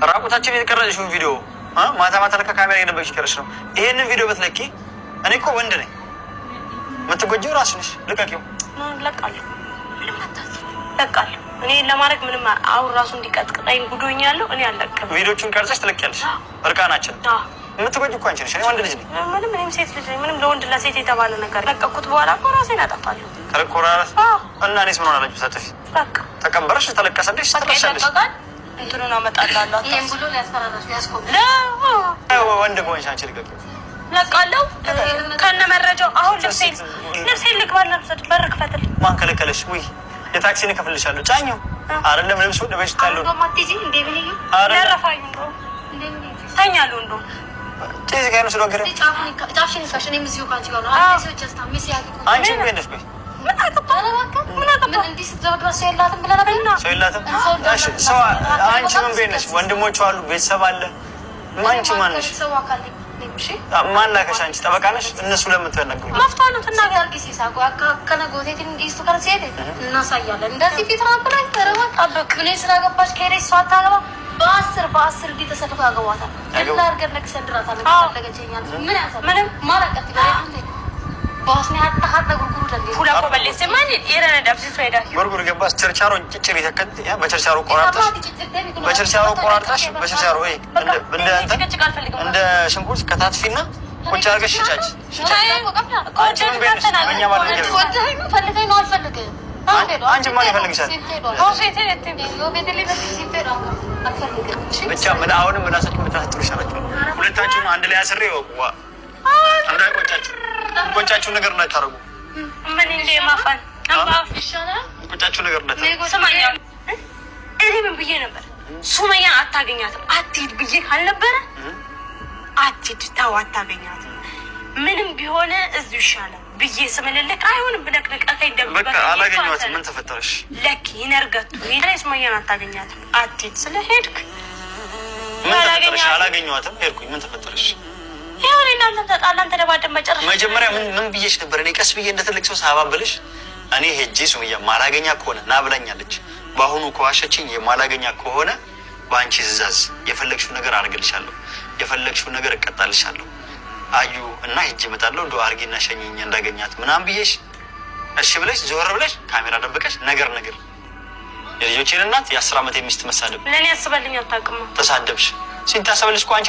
ራቁታችን የተቀረጽሽው ቪዲዮ ማታ ማታ ለካ ካሜራ እየደበቅሽ ቀረሽ ነው። ይሄንን ቪዲዮ ብትለቂ እኔ እኮ ወንድ ነኝ፣ የምትጎጂው ራስሽ ነሽ። ልቀቂው። ለቃለሁ እኔ ለማድረግ ምንም አሁን ራሱ እንዲቀጥቅጣኝ ጉዶኛለሁ። እኔ አለቅም። ቪዲዮቹን ቀርጸሽ ትለቂያለሽ። እርቃናችን የምትጎጂው እኮ አንቺ ነሽ። እኔ ወንድ ልጅ ነኝ። እኔም ሴት ልጅ ነኝ። ምንም ለወንድ ለሴት የተባለ ነገር ለቀኩት በኋላ እኮ ራሴን አጠፋለሁ። ከረኮራራስ እና እኔስ ምን ሆናለች? ሰጥሽ በቃ ተቀበረሽ፣ ተለቀሰልሽ፣ ተለቀሰልሽ። እንትኑን አመጣላለሁ። ይሄን ብሎ ሊያስፈራራሽ ያስቆም ወንድ ከሆንሽ አንቺ ልቀቂው። ለቃለሁ ከነ መረጃው። አሁን ልብሴን ልግባና ልብሰት በር ክፈትልኝ። ማን ከለከለሽ? ውይ የታክሲን እከፍልሻለሁ። ጫኘው አይደለም ልብሱ ለበሽታ ያለው ተኛለሁ። እንደው ጭዝ ጋር ነው ስለወገረ ጫፍሽን ካሽ እኔም እዚሁ ካንቺ ጋር ነው። አንቺ ምን ነሽ? ምን አገባኝ? ምን እንዲህ ስትዘወድራ ሰው የላትም ብለህ ነበር። ሰው የላትም። እሺ ሰው አንቺ ምን ቤት ነሽ? ወንድሞቹ አሉ፣ ቤተሰብ አለ። አንቺ ማን ነሽ? ማን ላከሽ? አንቺ ጠበቃ ነሽ? እነሱ ለምትነግሩ መፍታው ነው ተናገር። አርጊስ ይሳቆ ከነጎቴት እንዲስቱ ከርሲያት እናሳያለን። እንደዚህ ፊት ማብራይ ተረዋ ጠበቅ ምን ስላገባሽ ከሄደሽ ሰው አታገባ። በአስር እንዲህ ተሰልፎ ያገባታል። እና አርገን ነክሰንድራታለን። ታለገጨኛል ምን ያሳል ምንም ማራቀት ይበላል። ባስኒ አጣሐተ ጉርጉሩ ደንዴ ሁላ ኮበለስ ማን የረነ ዳብስ ፍሬዳ ጉርጉሩ ገባስ ቸርቻሮ ጭጭር ይተከት ያ በቸርቻሮ ቆራርጣሽ በቸርቻሮ ቆራርጣሽ በቸርቻሮ ወይ እንደ ሽንኩርት ከታትፊና ቁጭ አድርገሽ ሽጫጭ አንቺ ማን ይፈልግሻል? ብቻ ምን አሁንም ምላሳችሁ ምታጥሩሻላችሁ። ሁለታችሁም አንድ ላይ አስሬ ወቁዋ እንዳይቆጫችሁ ነገር እንዳታረጉ። ምን እንደ ማፋን አባፍ ቆጫችሁ ነገር እንዳታረጉ። ሰማኛ እኔ ምን ብዬ ነበር? ሱመያ አታገኛትም አትሂድ ብዬ ካልነበረ አትሂድ ተው አታገኛትም ምንም ቢሆን እዚሁ ይሻላል ብዬ ስምልልክ አይሆንም ብለክ ነቀቀኝ። በቃ አላገኘኋትም። ምን ተፈጠረሽ? ለኪ ይነርገቱ እኔ ሱመያን አታገኛትም አትሂድ ስለሄድክ ምን ተፈጠረሽ? አላገኘኋትም ሄድኩኝ። ምን ተፈጠረሽ? ይሁን እናንተ ተጣላን ተደባደብ መጨረሻ መጀመሪያ ምን ብዬሽ ነበር? እኔ ቀስ ብዬ እንደትልቅ ሰው ሳባብልሽ እኔ ሄጄ ሱመያ ማላገኛ ከሆነ ና ብላኛለች። በአሁኑ ከዋሸችኝ የማላገኛ ከሆነ በአንቺ ትእዛዝ የፈለግሽው ነገር አድርግልሻለሁ፣ የፈለግሽው ነገር እቀጣልሻለሁ። አዩ እና ሄጄ እመጣለሁ እንደው አርጊና ሸኝኝ እንዳገኛት ምናምን ብዬሽ እሺ ብለሽ ዞር ብለሽ ካሜራ ደብቀሽ ነገር የልጆቼን እናት የ10 ዓመት የሚስት መሳደብ ለኔ ያስበልኝ አታውቅም። ተሳደብሽ ሲንታሰበልሽ እኮ አንቺ